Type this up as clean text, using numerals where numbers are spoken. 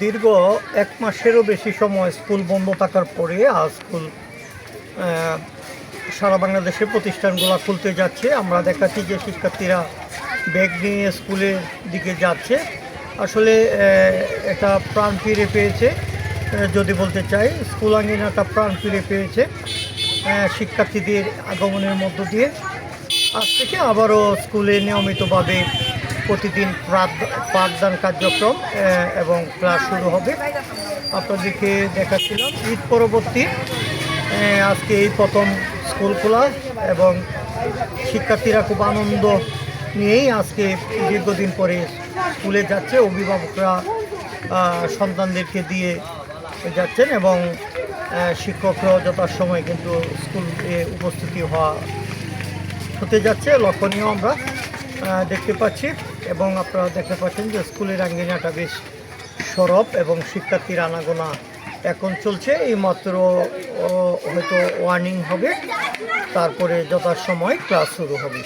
দীর্ঘ 1 মাসেরও বেশি সময় স্কুল বন্ধ থাকার পরে আজ স্কুল সারা বাংলাদেশের প্রতিষ্ঠানগুলো খুলতে যাচ্ছে। আমরা দেখাচ্ছি যে শিক্ষার্থীরা ব্যাগ নিয়ে স্কুলের দিকে যাচ্ছে। আসলে এটা প্রাণ ফিরে পেয়েছে, যদি বলতে চাই স্কুল আঙ্গিনাটা প্রাণ ফিরে পেয়েছে শিক্ষার্থীদের আগমনের মধ্য দিয়ে। আজ থেকে আবারও স্কুলে নিয়মিতভাবে প্রতিদিন পাঠদান কার্যক্রম এবং ক্লাস শুরু হবে। আপনাদেরকে দেখাচ্ছিলাম ঈদ পরবর্তী আজকে এই প্রথম স্কুল খোলা এবং শিক্ষার্থীরা খুব আনন্দ নিয়েই আজকে দীর্ঘদিন পরে স্কুলে যাচ্ছে। অভিভাবকরা সন্তানদেরকে দিয়ে যাচ্ছেন এবং শিক্ষকরাও যথাসময় কিন্তু স্কুলে উপস্থিতি হতে যাচ্ছে, লক্ষণীয় আমরা দেখতে পাচ্ছি। এবং আপনারা দেখতে পাচ্ছেন যে স্কুলের আঙ্গিনাটা বেশ সরব এবং শিক্ষার্থীর আনাগোনা এখন চলছে। এইমাত্র হয়তো ওয়ার্নিং হবে, তারপরে যথাসময় ক্লাস শুরু হবে।